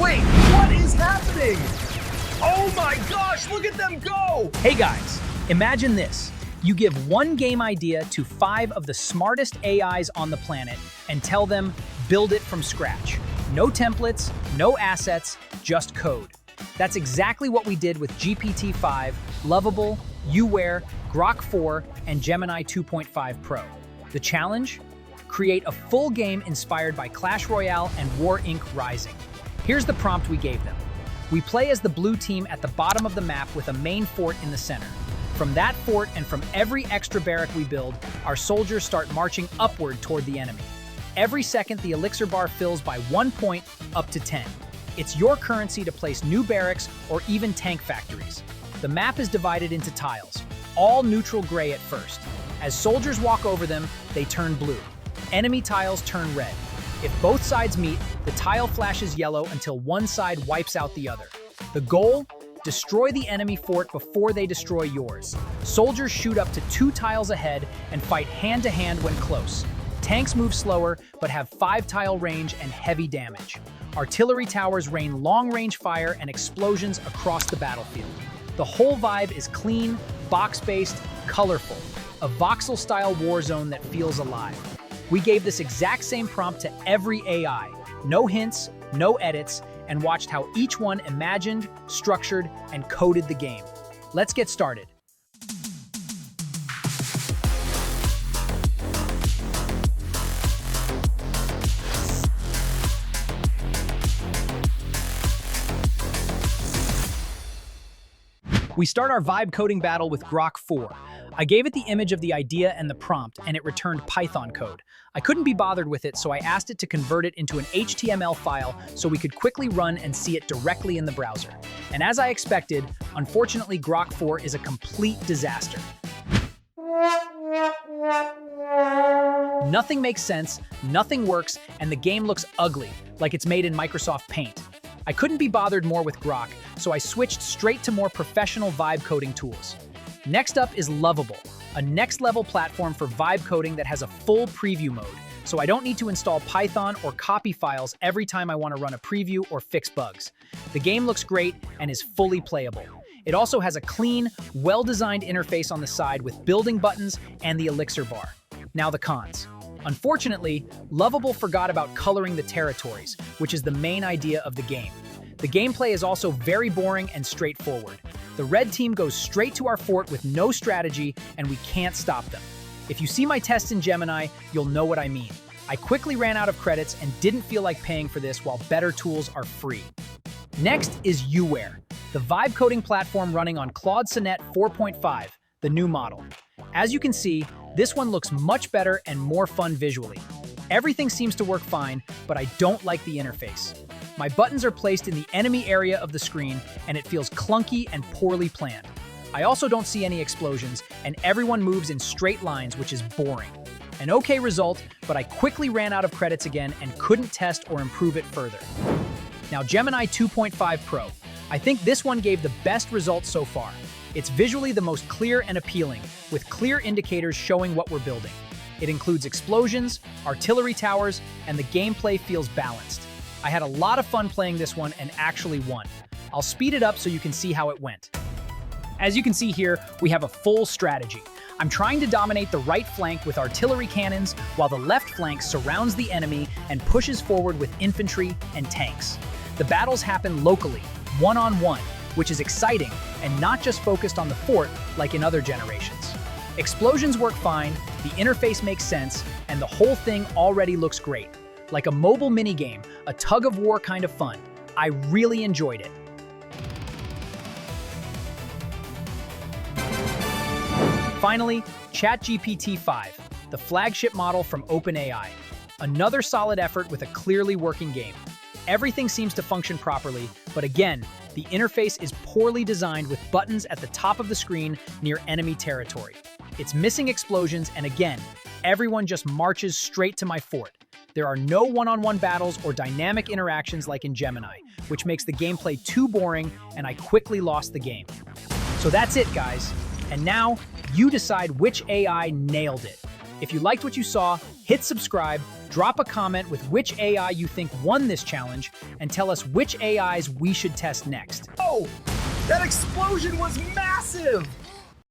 Wait, what is happening? Oh my gosh, look at them go! Hey guys, imagine this. You give one game idea to 5 of the smartest AIs on the planet and tell them, build it from scratch. No templates, no assets, just code. That's exactly what we did with GPT-5, Lovable, Youware, Grok 4, and Gemini 2.5 Pro. The challenge? Create a full game inspired by Clash Royale and War Inc. Rising. Here's the prompt we gave them. We play as the blue team at the bottom of the map with a main fort in the center. From that fort and from every extra barrack we build, our soldiers start marching upward toward the enemy. Every second, the elixir bar fills by 1 point up to 10. It's your currency to place new barracks or even tank factories. The map is divided into tiles, all neutral gray at first. As soldiers walk over them, they turn blue. Enemy tiles turn red. If both sides meet, the tile flashes yellow until one side wipes out the other. The goal? Destroy the enemy fort before they destroy yours. Soldiers shoot up to 2 tiles ahead and fight hand-to-hand when close. Tanks move slower, but have 5-tile range and heavy damage. Artillery towers rain long-range fire and explosions across the battlefield. The whole vibe is clean, box-based, colorful. A voxel-style war zone that feels alive. We gave this exact same prompt to every AI. No hints, no edits, and watched how each one imagined, structured, and coded the game. Let's get started. We start our vibe coding battle with Grok 4. I gave it the image of the idea and the prompt, and it returned Python code. I couldn't be bothered with it, so I asked it to convert it into an HTML file so we could quickly run and see it directly in the browser. And as I expected, unfortunately Grok 4 is a complete disaster. Nothing makes sense, nothing works, and the game looks ugly, like it's made in Microsoft Paint. I couldn't be bothered more with Grok, so I switched straight to more professional vibe coding tools. Next up is Lovable, a next-level platform for vibe coding that has a full preview mode, so I don't need to install Python or copy files every time I want to run a preview or fix bugs. The game looks great and is fully playable. It also has a clean, well-designed interface on the side with building buttons and the elixir bar. Now the cons. Unfortunately, Lovable forgot about coloring the territories, which is the main idea of the game. The gameplay is also very boring and straightforward. The red team goes straight to our fort with no strategy, and we can't stop them. If you see my tests in Gemini, you'll know what I mean. I quickly ran out of credits and didn't feel like paying for this while better tools are free. Next is Youware, the vibe coding platform running on Claude Sonnet 4.5, the new model. As you can see, this one looks much better and more fun visually. Everything seems to work fine, but I don't like the interface. My buttons are placed in the enemy area of the screen, and it feels clunky and poorly planned. I also don't see any explosions, and everyone moves in straight lines, which is boring. An okay result, but I quickly ran out of credits again and couldn't test or improve it further. Now Gemini 2.5 Pro. I think this one gave the best results so far. It's visually the most clear and appealing, with clear indicators showing what we're building. It includes explosions, artillery towers, and the gameplay feels balanced. I had a lot of fun playing this one and actually won. I'll speed it up so you can see how it went. As you can see here, we have a full strategy. I'm trying to dominate the right flank with artillery cannons, while the left flank surrounds the enemy and pushes forward with infantry and tanks. The battles happen locally, one-on-one, which is exciting and not just focused on the fort like in other generations. Explosions work fine, the interface makes sense, and the whole thing already looks great. Like a mobile minigame, a tug-of-war kind of fun. I really enjoyed it. Finally, ChatGPT-5, the flagship model from OpenAI. Another solid effort with a clearly working game. Everything seems to function properly, but again, the interface is poorly designed with buttons at the top of the screen near enemy territory. It's missing explosions, and again, everyone just marches straight to my fort. There are no one-on-one battles or dynamic interactions like in Gemini, which makes the gameplay too boring, and I quickly lost the game. So that's it, guys. And now, you decide which AI nailed it. If you liked what you saw, hit subscribe, drop a comment with which AI you think won this challenge, and tell us which AIs we should test next. Oh, that explosion was massive!